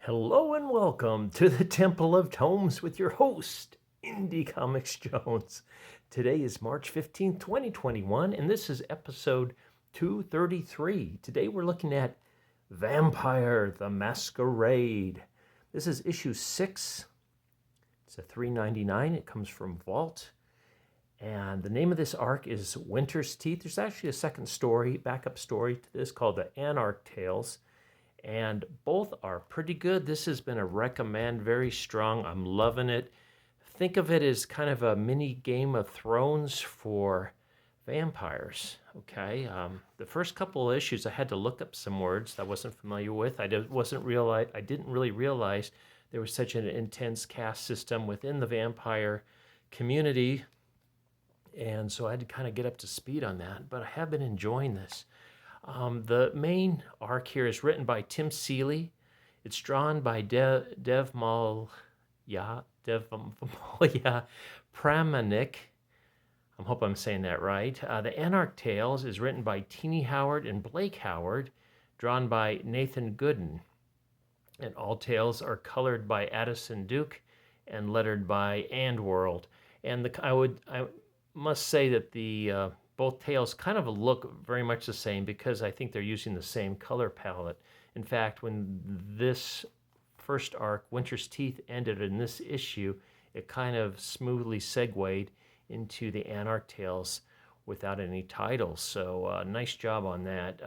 Hello and welcome to the Temple of Tomes with your host, Indie Comics Jones. Today is March 15th, 2021, and this is episode 233. Today we're looking at Vampire the Masquerade. This is issue 6. It's a $3.99. It comes from Vault. And the name of this arc is Winter's Teeth. There's actually a second story, backup story to this called the Anarch Tales. And both are pretty good. This has been a recommend, very strong. I'm loving it. Think of it as kind of a mini Game of Thrones for vampires, okay? The first couple of issues, I had to look up some words I wasn't familiar with. I didn't really realize there was such an intense caste system within the vampire community, and so I had to kind of get up to speed on that, but I have been enjoying this. The main arc here is written by Tim Seeley. It's drawn by Dev Malya Pramanik. I hope I'm saying that right. The Anarch Tales is written by Teeny Howard and Blake Howard, drawn by Nathan Gooden. And all tales are colored by Addison Duke and lettered by Andworld. And I must say that the both tales kind of look very much the same because I think they're using the same color palette. In fact, when this first arc, Winter's Teeth, ended in this issue, it kind of smoothly segued into the Anarch Tales without any titles. So nice job on that.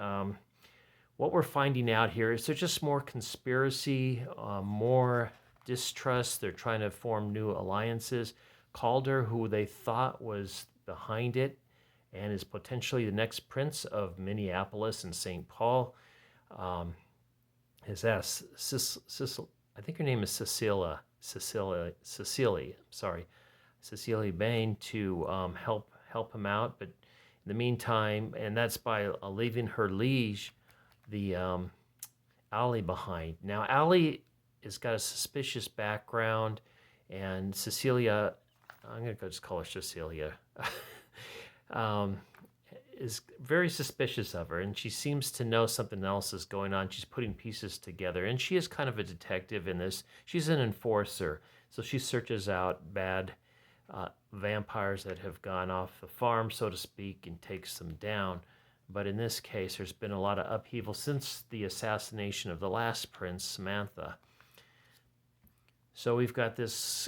What we're finding out here is there's just more conspiracy, more distrust. They're trying to form new alliances. Calder, who they thought was behind it, and is potentially the next prince of Minneapolis and St. Paul, has asked I think her name is Cecily Bain to help him out. But in the meantime, and that's by leaving her liege, the Allie, behind. Now, Allie has got a suspicious background, and Cecilia, I'm going to just call her Cecilia, is very suspicious of her, and she seems to know something else is going on. She's putting pieces together, and she is kind of a detective in this. She's an enforcer, so she searches out bad vampires that have gone off the farm, so to speak, and takes them down. But in this case, there's been a lot of upheaval since the assassination of the last prince, Samantha. So we've got this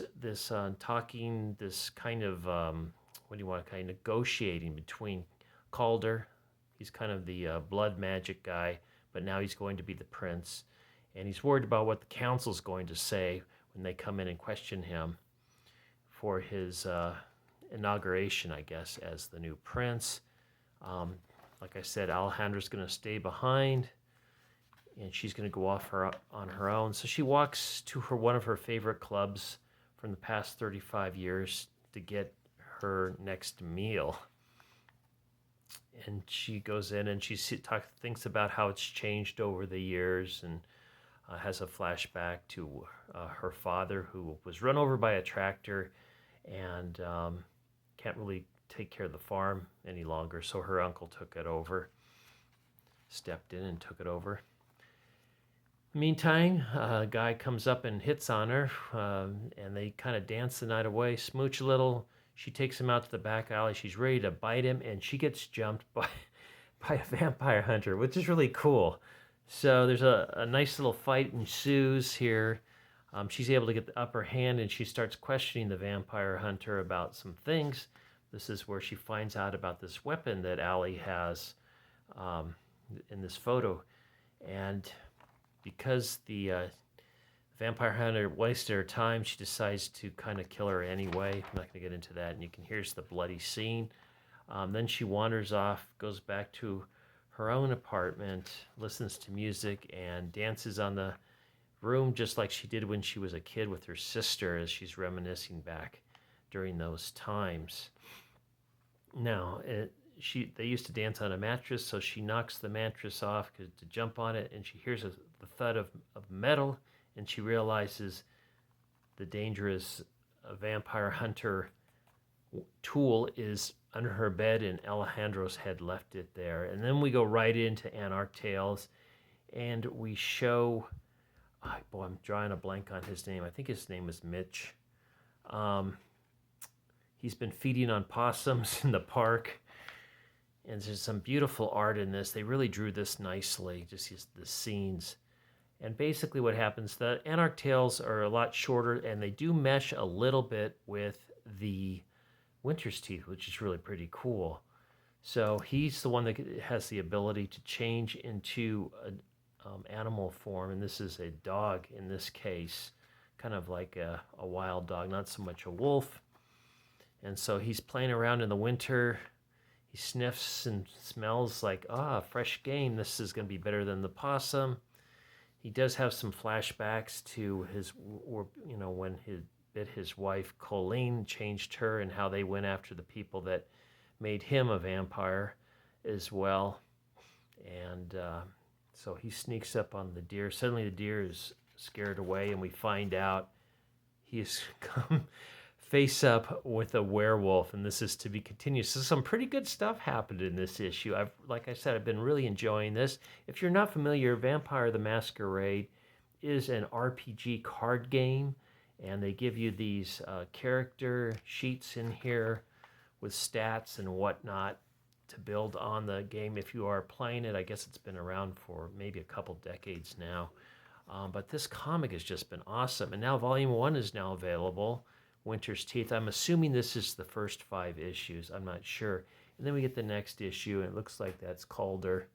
talking, this kind of negotiating between Calder. He's kind of the blood magic guy, but now he's going to be the prince, and he's worried about what the council's going to say when they come in and question him for his inauguration, I guess, as the new prince. Like I said, Alejandra's going to stay behind, and she's going to go off on her own. So she walks to one of her favorite clubs from the past 35 years to get her next meal. And she goes in and she thinks about how it's changed over the years, and has a flashback to her father, who was run over by a tractor and can't really take care of the farm any longer. So her uncle stepped in and took it over. Meantime, a guy comes up and hits on her, and they kind of dance the night away, smooch a little. She takes him out to the back alley. She's ready to bite him, and she gets jumped by a vampire hunter, which is really cool. So there's a nice little fight ensues here. She's able to get the upper hand, and she starts questioning the vampire hunter about some things. This is where she finds out about this weapon that Allie has in this photo. And because the vampire hunter wasted her time, she decides to kind of kill her anyway. I'm not going to get into that. And here's the bloody scene. Then she wanders off, goes back to her own apartment, listens to music, and dances on the room just like she did when she was a kid with her sister, as she's reminiscing back during those times. Now, they used to dance on a mattress, so she knocks the mattress off to jump on it, and she hears the thud of metal, and she realizes the dangerous vampire hunter tool is under her bed, and Alejandra's had left it there. And then we go right into Anarch Tales, and we show boy, I'm drawing a blank on his name. I think his name is Mitch. Um, he's been feeding on possums in the park. And there's some beautiful art in this. They really drew this nicely, just the scenes. And basically what happens, the Anarch tails are a lot shorter, and they do mesh a little bit with the Winter's Teeth, which is really pretty cool. So he's the one that has the ability to change into an animal form, and this is a dog in this case, kind of like a wild dog, not so much a wolf. And so he's playing around in the winter. He sniffs and smells like, fresh game. This is going to be better than the possum. He does have some flashbacks to when he bit his wife, Colleen, changed her, and how they went after the people that made him a vampire as well. And so he sneaks up on the deer. Suddenly the deer is scared away, and we find out he has come face up with a werewolf, and this is to be continued. So some pretty good stuff happened in this issue. Like I said, I've been really enjoying this. If you're not familiar, Vampire the Masquerade is an RPG card game, and they give you these character sheets in here with stats and whatnot to build on the game. If you are playing it, I guess it's been around for maybe a couple decades now. But this comic has just been awesome. And now Volume 1 is now available, Winter's Teeth. I'm assuming this is the first 5 issues. I'm not sure. And then we get the next issue, and it looks like that's Calder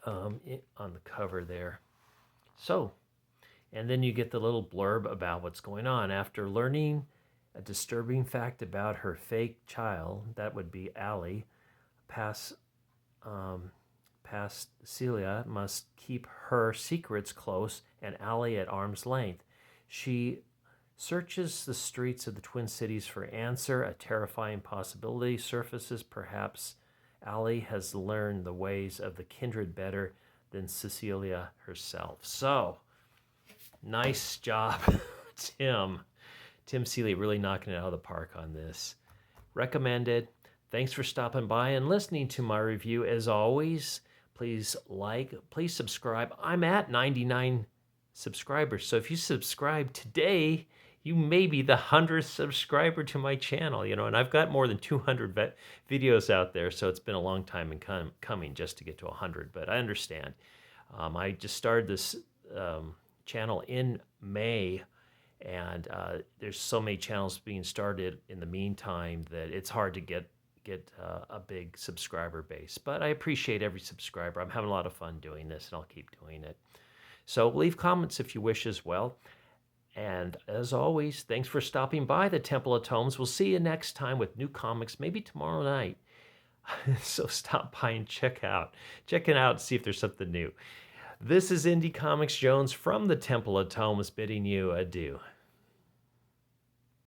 on the cover there. So, and then you get the little blurb about what's going on. After learning a disturbing fact about her fake child, that would be Allie, Cecilia must keep her secrets close and Allie at arm's length. She searches the streets of the Twin Cities for answer. A terrifying possibility surfaces. Perhaps Allie has learned the ways of the kindred better than Cecilia herself. So, nice job, Tim. Tim Seeley really knocking it out of the park on this. Recommended. Thanks for stopping by and listening to my review. As always, please please subscribe. I'm at 99 subscribers. So if you subscribe today, you may be the 100th subscriber to my channel, and I've got more than 200 videos out there, so it's been a long time in coming just to get to 100, but I understand. I just started this channel in May, and there's so many channels being started in the meantime that it's hard to get a big subscriber base, but I appreciate every subscriber. I'm having a lot of fun doing this, and I'll keep doing it. So leave comments if you wish as well. And as always, thanks for stopping by the Temple of Tomes. We'll see you next time with new comics, maybe tomorrow night. So stop by and check it out, see if there's something new. This is Indie Comics Jones from the Temple of Tomes bidding you adieu.